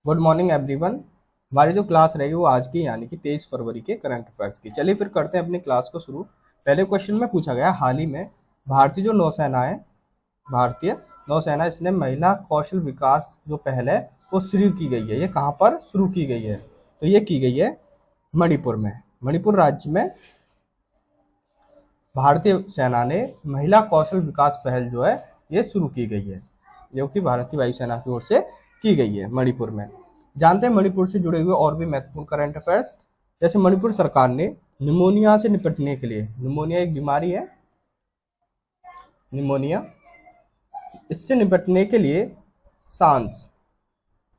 Good morning everyone. हमारी जो class रहेगी वो आज की यानी कि 23 फरवरी के करंट अफेयर्स की। चलिए फिर करते हैं अपनी क्लास को शुरू। पहले क्वेश्चन में पूछा गया, हाल ही में भारतीय जो नौसेना है, भारतीय नौसेना, इसने महिला कौशल विकास जो पहल है वो शुरू की गई है। ये कहाँ पर शुरू की गई है? तो ये की गई है मणिपुर में। मणिपुर राज्य में भारतीय सेना ने महिला कौशल विकास पहल जो है ये शुरू की गई है, जो कि भारतीय वायुसेना की ओर से की गई है मणिपुर में। जानते हैं मणिपुर से जुड़े हुए और भी महत्वपूर्ण करंट अफेयर्स। जैसे मणिपुर सरकार ने निमोनिया से निपटने के लिए, निमोनिया एक बीमारी है, निमोनिया, इससे निपटने के लिए सांस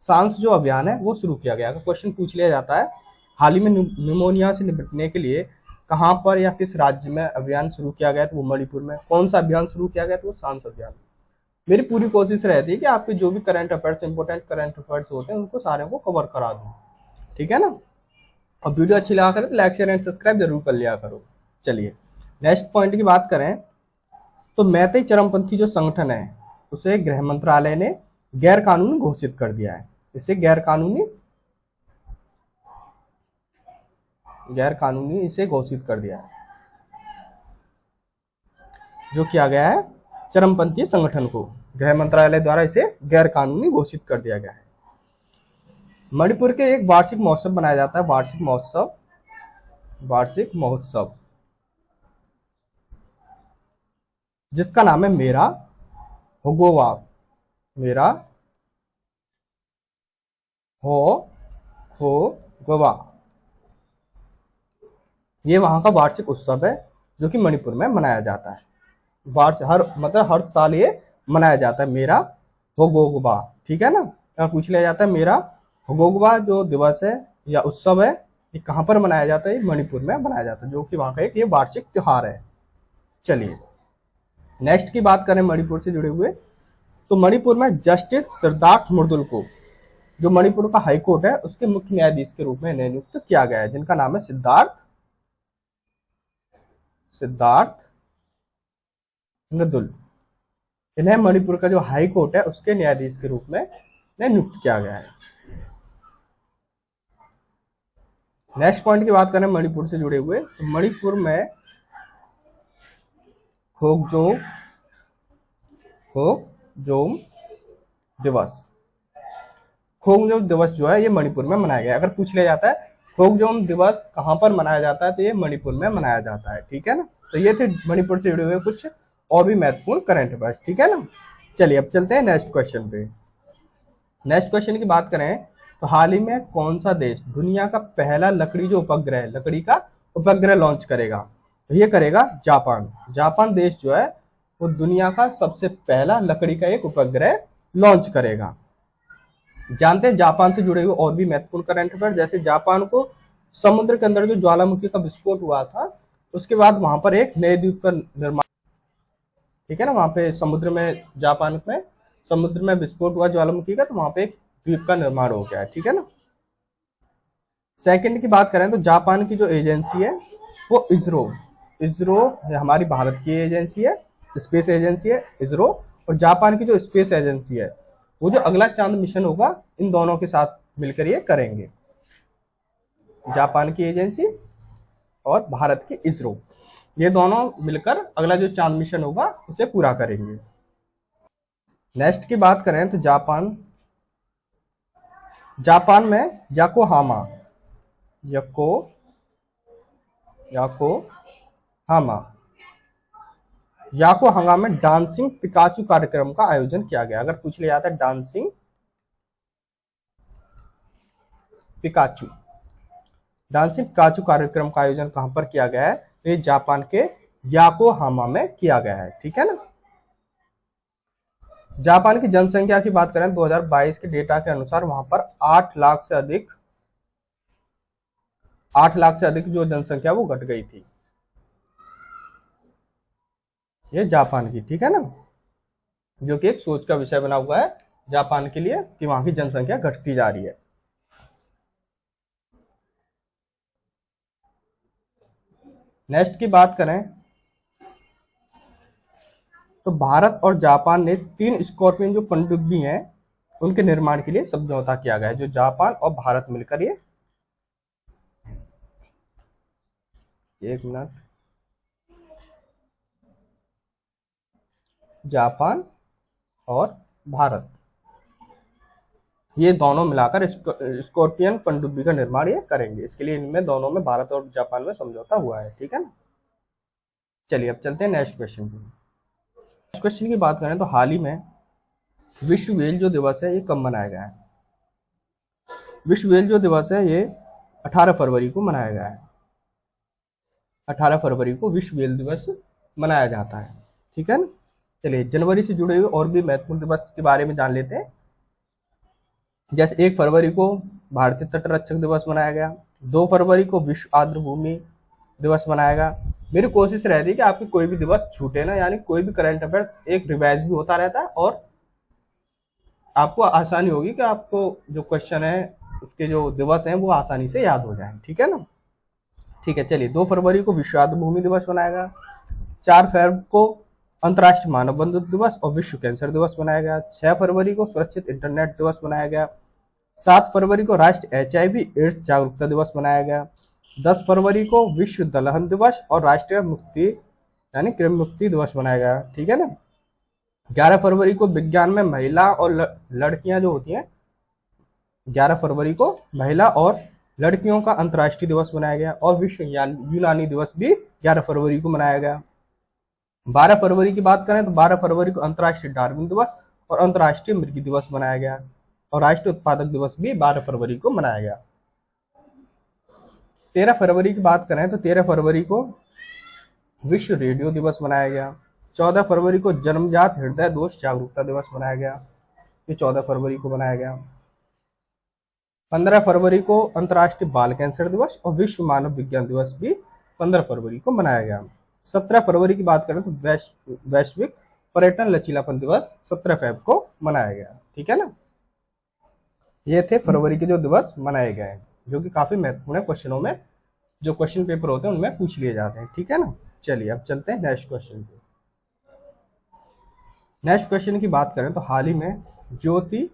सांस जो अभियान है वो शुरू किया गया। अगर क्वेश्चन पूछ लिया जाता है हाल ही में निमोनिया से निपटने के लिए कहां पर या किस राज्य में अभियान शुरू किया गया, तो वो मणिपुर में। कौन सा अभियान शुरू किया गया, तो वो सांस अभियान। मेरी पूरी कोशिश रहती है कि आपके जो भी current affairs, important current affairs होते हैं उनको सारे को कवर करा दूं, ठीक है ना। और वीडियो अच्छी लगा करे तो लाइक शेयर एंड सब्सक्राइब जरूर कर लिया करो। चलिए नेक्स्ट पॉइंट की बात करें तो मैतेई चरमपंथी जो संगठन है उसे गृह मंत्रालय ने गैर कानूनी घोषित कर दिया है। इसे गैर कानूनी इसे घोषित कर दिया है, जो किया गया है चरमपंथी संगठन को गृह मंत्रालय द्वारा इसे गैर कानूनी घोषित कर दिया गया है। मणिपुर के एक वार्षिक महोत्सव बनाया जाता है, वार्षिक महोत्सव जिसका नाम है मेरा होगोवा, मेरा हो गोवा। ये वहां का वार्षिक उत्सव है जो कि मणिपुर में मनाया जाता है। हर साल ये मनाया जाता है, मेरा होगोगबा, ठीक है ना। अगर पूछ लिया जाता है मेरा होगोगबा जो दिवस है या उत्सव है ये कहां पर मनाया जाता है, मणिपुर में मनाया जाता है, जो कि वहां का एक ये वार्षिक त्योहार है। चलिए नेक्स्ट की बात करें मणिपुर से जुड़े हुए, तो मणिपुर में जस्टिस सिद्धार्थ मुर्दुल को, जो मणिपुर का हाईकोर्ट है उसके मुख्य न्यायाधीश के रूप में नियुक्त किया गया है, जिनका नाम है सिद्धार्थ मृदुल। इन्हें मणिपुर का जो हाई कोर्ट है उसके न्यायाधीश के रूप में नियुक्त किया गया है। नेक्स्ट पॉइंट की बात करें मणिपुर से जुड़े हुए, तो मणिपुर में खोकजोम दिवस जो है ये मणिपुर में मनाया गया। अगर पूछ लिया जाता है खोकजोम दिवस कहां पर मनाया जाता है, तो ये मणिपुर में मनाया जाता है, ठीक है ना। तो ये थे मणिपुर से जुड़े हुए कुछ और भी महत्वपूर्ण करंट अफेयर्स, ठीक है ना। चलिए अब चलते हैं नेक्स्ट क्वेश्चन पे। नेक्स्ट क्वेश्चन की बात करें तो हाल ही में कौन सा देश दुनिया का पहला लकड़ी का उपग्रह लॉन्च करेगा, तो ये करेगा जापान। जापान देश जो है वो दुनिया का सबसे पहला लकड़ी का एक उपग्रह लॉन्च करेगा। जानते हैं जापान से जुड़े हुए और भी महत्वपूर्ण करंट अफेयर, जैसे जापान को समुद्र के अंदर जो ज्वालामुखी का विस्फोट हुआ था उसके बाद वहां पर एक नए द्वीप का निर्माण, ठीक है ना। वहां पे जापान में समुद्र में विस्फोट हुआ ज्वालामुखी का, तो वहां पे एक द्वीप का निर्माण हो गया है, ठीक है ना। सेकंड की बात करें तो जापान की जो एजेंसी है वो इसरो हमारी भारत की एजेंसी है, स्पेस एजेंसी है इसरो, और जापान की जो स्पेस एजेंसी है वो जो अगला चांद मिशन होगा इन दोनों के साथ मिलकर ये करेंगे। जापान की एजेंसी और भारत की इसरो, ये दोनों मिलकर अगला जो चांद मिशन होगा उसे पूरा करेंगे। नेक्स्ट की बात करें तो जापान में याकोहामा में डांसिंग पिकाचू कार्यक्रम का आयोजन किया गया। अगर पूछ लिया जाता है डांसिंग पिकाचू कार्यक्रम का आयोजन कहां पर किया गया है, तो ये जापान के याकोहामा में किया गया है, ठीक है ना। जापान की जनसंख्या की बात करें 2022 के डेटा के अनुसार वहां पर 8 लाख से अधिक जो जनसंख्या वो घट गई थी, ये जापान की, ठीक है ना, जो कि एक सोच का विषय बना हुआ है जापान के लिए कि वहां की जनसंख्या घटती जा रही है। नेक्स्ट की बात करें तो भारत और जापान ने 3 स्कॉर्पियन जो पनडुब्बी हैं उनके निर्माण के लिए समझौता किया गया है, जो जापान और भारत मिलकर ये, एक मिनट, जापान और भारत, ये दोनों मिलाकर स्कॉर्पियन पनडुब्बी का निर्माण ये करेंगे। इसके लिए इनमें दोनों में, भारत और जापान में समझौता हुआ है, ठीक है ना। चलिए अब चलते हैं नेक्स्ट क्वेश्चन पे। नेक्स्ट क्वेश्चन की बात करें तो हाल ही में विश्व व्हेल जो दिवस है ये कब मनाया गया है? विश्व व्हेल जो दिवस है ये 18 फरवरी को मनाया गया है। 18 फरवरी को विश्व व्हेल दिवस मनाया जाता है, ठीक है ना। चलिए जनवरी से जुड़े हुए और भी महत्वपूर्ण दिवस के बारे में जान लेते हैं। जैसे 1 फरवरी को भारतीय तटरक्षक दिवस मनाया गया, 2 फरवरी को विश्व आर्द्र भूमि दिवस मनाया गया। मेरी कोशिश रहती है कि आपकी कोई भी दिवस छूटे ना, यानी कोई भी करंट अफेयर एक रिवाइज भी होता रहता है और आपको आसानी होगी कि आपको जो क्वेश्चन है उसके जो दिवस हैं वो आसानी से याद हो जाए, ठीक है ना। ठीक है, चलिए 2 फरवरी को विश्व आर्द्र भूमि दिवस मनाया गया, 4 फरवरी को अंतर्राष्ट्रीय मानव बंधुत्व दिवस और विश्व कैंसर दिवस मनाया गया, 6 फरवरी को सुरक्षित इंटरनेट दिवस मनाया गया, 7 फरवरी को राष्ट्रीय HIV एड्स जागरूकता दिवस मनाया गया, 10 फरवरी को विश्व दलहन दिवस और राष्ट्रीय मुक्ति यानी कृमि मुक्ति दिवस मनाया गया, ठीक है ना। 11 फरवरी को विज्ञान में महिला और लड़कियां जो होती हैं, 11 फरवरी को महिला और लड़कियों का अंतर्राष्ट्रीय दिवस मनाया गया और विश्व यूनानी दिवस भी 11 फरवरी को मनाया गया। 12 फरवरी की बात करें तो 12 फरवरी को अंतर्राष्ट्रीय डार्विन दिवस और अंतर्राष्ट्रीय मृगी दिवस मनाया गया और राष्ट्रीय उत्पादक दिवस भी 12 फरवरी को मनाया गया। 13 फरवरी की बात करें तो 13 फरवरी को विश्व रेडियो दिवस मनाया गया। 14 फरवरी को जन्मजात हृदय दोष जागरूकता दिवस मनाया गया, ये 14 फरवरी को मनाया गया। 15 फरवरी को अंतर्राष्ट्रीय बाल कैंसर दिवस और विश्व मानव विज्ञान दिवस भी 15 फरवरी को मनाया गया। 17 फरवरी की बात करें तो वैश्विक पर्यटन लचीलापन दिवस 17 फरवरी को मनाया गया, ठीक है ना। ये थे फरवरी के जो दिवस मनाए गए, जो कि काफी महत्वपूर्ण है, क्वेश्चनों में जो क्वेश्चन पेपर होते हैं उनमें पूछ लिए जाते हैं, ठीक है ना। चलिए अब चलते हैं नेक्स्ट क्वेश्चन पे। नेक्स्ट क्वेश्चन की बात करें तो हाल ही में ज्योति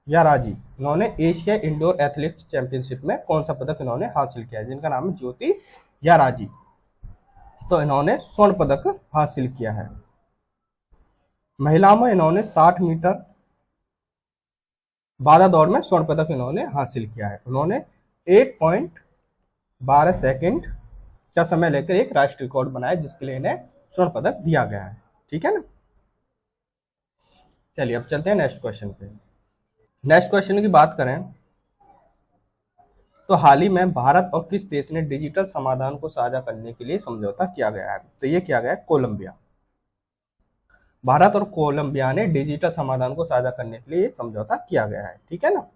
याराजी, इन्होंने एशिया इंडोर एथलेटिक्स चैंपियनशिप में कौन सा पदक इन्होंने हासिल किया है, जिनका नाम है ज्योति याराजी। तो इन्होंने स्वर्ण पदक हासिल किया है। महिलाओं में इन्होंने 60 मीटर बाधा दौड़ में स्वर्ण पदक इन्होंने हासिल किया है। उन्होंने 8.12 सेकंड का समय लेकर एक राष्ट्रीय रिकॉर्ड बनाया, जिसके लिए इन्हें स्वर्ण पदक दिया गया है, ठीक है ना। चलिए अब चलते हैं नेक्स्ट क्वेश्चन पे। नेक्स्ट क्वेश्चन की बात करें तो हाल ही में भारत और किस देश ने डिजिटल समाधान को साझा करने के लिए समझौता किया गया है? तो ये किया गया है कोलंबिया। भारत और कोलंबिया ने डिजिटल समाधान को साझा करने के लिए समझौता किया गया है, ठीक है ना।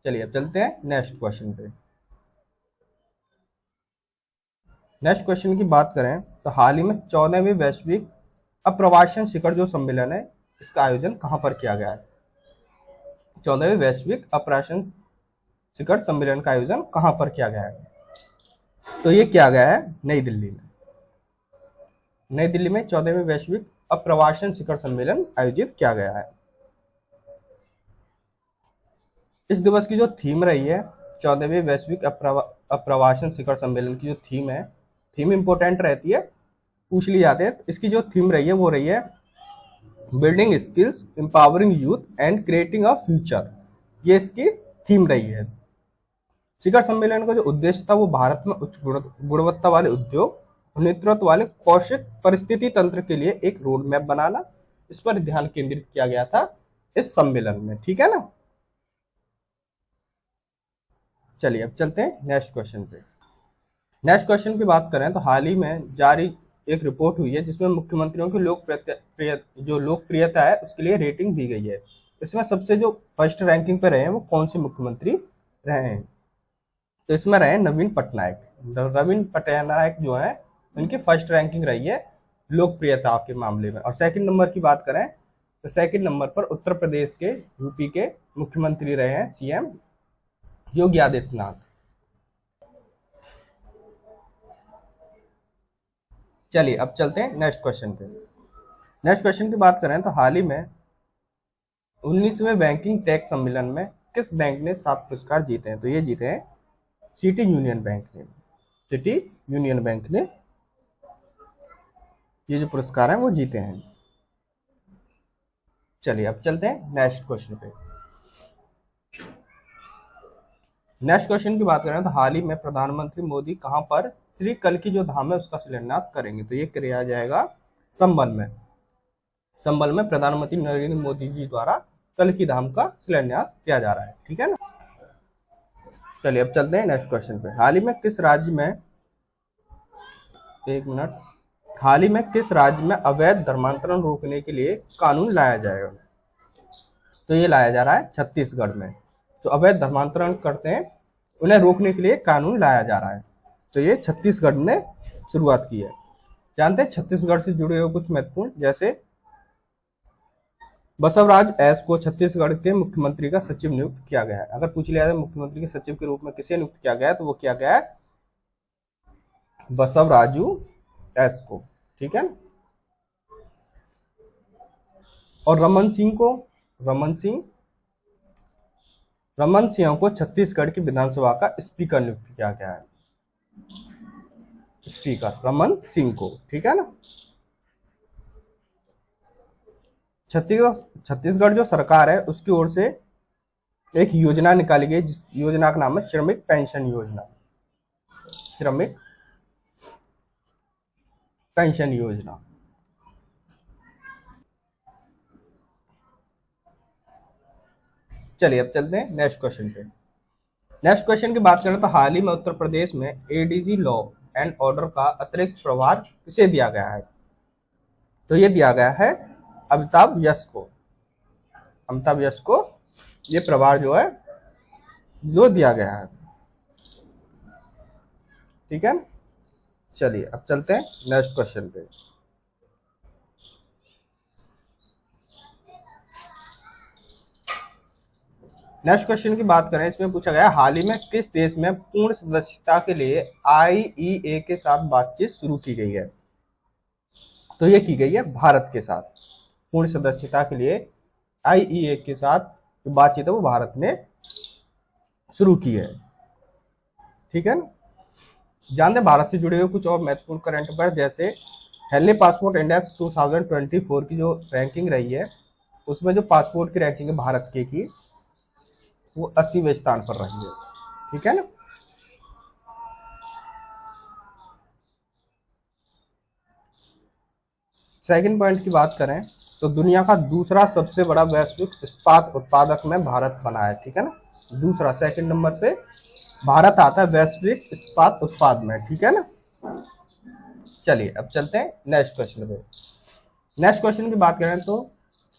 चलिए अब चलते हैं नेक्स्ट क्वेश्चन पे। नेक्स्ट क्वेश्चन की बात करें तो हाल ही में 14वें वैश्विक अप्रवासन शिखर जो सम्मेलन है, इसका आयोजन कहां पर किया गया है? 14वें वैश्विक अप्रवासन शिखर सम्मेलन का आयोजन कहां पर किया गया है? तो ये किया गया है नई दिल्ली में। नई दिल्ली में 14वें वैश्विक अप्रवासन शिखर सम्मेलन आयोजित किया गया है। इस दिवस की जो थीम रही है, 14वें वैश्विक अप्रवासन शिखर सम्मेलन की जो थीम है, थीम इंपोर्टेंट रहती है, पूछ ली जाते हैं। इसकी जो थीम रही है वो रही है building skills, empowering youth and creating a future. ये इसकी थीम रही है। शिखर सम्मेलन का जो उद्देश्य था वो भारत में उच्च गुणवत्ता वाले उद्योग, नेतृत्व वाले कौशल परिस्थिति तंत्र के लिए एक रोड मैप बनाना, इस पर ध्यान केंद्रित किया गया था इस सम्मेलन में, ठीक है ना। चलिए अब चलते हैं नेक्स्ट क्वेश्चन पे। नेक्स्ट क्वेश्चन की बात करें तो हाल ही में जारी एक रिपोर्ट हुई है जिसमें मुख्यमंत्रियों की लोकप्रियता है उसके लिए रेटिंग दी गई है। इसमें सबसे जो फर्स्ट रैंकिंग पे रहे हैं वो कौन से मुख्यमंत्री रहे हैं? तो इसमें रहे नवीन पटनायक। नवीन पटनायक जो है उनकी फर्स्ट रैंकिंग रही है लोकप्रियता के मामले में। और सेकंड नंबर की बात करें तो सेकंड नंबर पर उत्तर प्रदेश के यूपी के मुख्यमंत्री रहे हैं सीएम योगी आदित्यनाथ। चलिए अब चलते हैं नेक्स्ट क्वेश्चन पे। नेक्स्ट क्वेश्चन की बात करें तो हाल ही में 19वें बैंकिंग टेक सम्मेलन में किस बैंक ने 7 पुरस्कार जीते हैं? तो ये जीते हैं सिटी यूनियन बैंक ने। सिटी यूनियन बैंक ने ये जो पुरस्कार हैं वो जीते हैं। चलिए अब चलते हैं नेक्स्ट क्वेश्चन पे। नेक्स्ट क्वेश्चन की बात करें तो हाल ही में प्रधानमंत्री मोदी कहां पर श्री कल्की जो धाम है उसका शिलान्यास करेंगे? तो ये किया जाएगा संबल में। संबल में प्रधानमंत्री नरेंद्र मोदी जी द्वारा कल्की धाम का शिलान्यास किया जा रहा है, ठीक है ना। चलिए अब चलते हैं नेक्स्ट क्वेश्चन पे। हाल ही में किस राज्य में, एक मिनट, हाल ही में किस राज्य में अवैध धर्मांतरण रोकने के लिए कानून लाया जाएगा? तो ये लाया जा रहा है छत्तीसगढ़ में। जो अवैध धर्मांतरण करते हैं उन्हें रोकने के लिए कानून लाया जा रहा है। तो ये छत्तीसगढ़ ने शुरुआत की है। जानते हैं छत्तीसगढ़ से जुड़े हुए कुछ महत्वपूर्ण, जैसे बसवराज एस को छत्तीसगढ़ के मुख्यमंत्री का सचिव नियुक्त किया गया है। अगर पूछ लिया जाए मुख्यमंत्री के सचिव के रूप में किसे नियुक्त किया गया है, तो वो किया गया है बसवराजू एस को, ठीक है। और रमन सिंह को छत्तीसगढ़ की विधानसभा का स्पीकर नियुक्त किया गया है। स्पीकर रमन सिंह को, ठीक है ना। छत्तीसगढ़ जो सरकार है उसकी ओर से एक योजना निकाली गई, जिस योजना का नाम है श्रमिक पेंशन योजना। श्रमिक पेंशन योजना। चलिए अब चलते हैं नेक्स्ट क्वेश्चन पे। नेक्स्ट क्वेश्चन की बात करें तो हाल ही में उत्तर प्रदेश में एडीजी लॉ एंड ऑर्डर का अतिरिक्त प्रभार किसे दिया गया है? तो ये दिया गया है अमिताभ यश को। अमिताभ यश को ये प्रभार जो है जो दिया गया है, ठीक है। चलिए अब चलते हैं नेक्स्ट क्वेश्चन पे। नेक्स्ट क्वेश्चन की बात करें, इसमें पूछा गया हाल ही में किस देश में पूर्ण सदस्यता के लिए आईईए के साथ बातचीत शुरू की गई है? तो ये की गई है भारत के साथ। पूर्ण सदस्यता के लिए आईईए के साथ जो बातचीत है वो भारत ने शुरू की है, ठीक है ना। जानते भारत से जुड़े हुए कुछ और महत्वपूर्ण करंट अफेयर, जैसे हेनली पासपोर्ट इंडेक्स 2024 की जो रैंकिंग रही है उसमें जो पासपोर्ट की रैंकिंग है भारत की वो 80वें स्थान पर रही है, ठीक है ना। सेकंड पॉइंट की बात करें तो दुनिया का दूसरा सबसे बड़ा वैश्विक इस्पात उत्पादक में भारत बना है, ठीक है ना। दूसरा, सेकंड नंबर पे भारत आता है वैश्विक इस्पात उत्पाद में, ठीक है ना। चलिए अब चलते हैं नेक्स्ट क्वेश्चन पे। नेक्स्ट क्वेश्चन की बात करें तो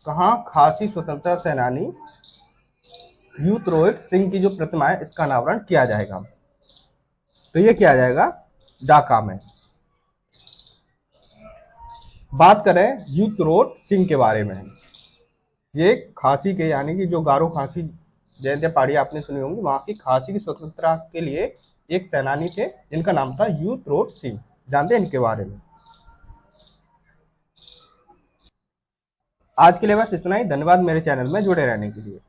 कहाँ खासी स्वतंत्रता सेनानी यूथ रोहित सिंह की जो प्रतिमा है इसका अनावरण किया जाएगा? तो ये किया जाएगा ढाका में। बात करें यूथ रोहित सिंह के बारे में, ये खासी के यानी कि जो गारो खासी जयंती पहाड़ी आपने सुनी होंगी, वहां की खासी की स्वतंत्रता के लिए एक सेनानी थे जिनका नाम था यूथ रोहित सिंह। जानते हैं इनके बारे में? आज के लिए बस इतना ही। धन्यवाद मेरे चैनल में जुड़े रहने के लिए।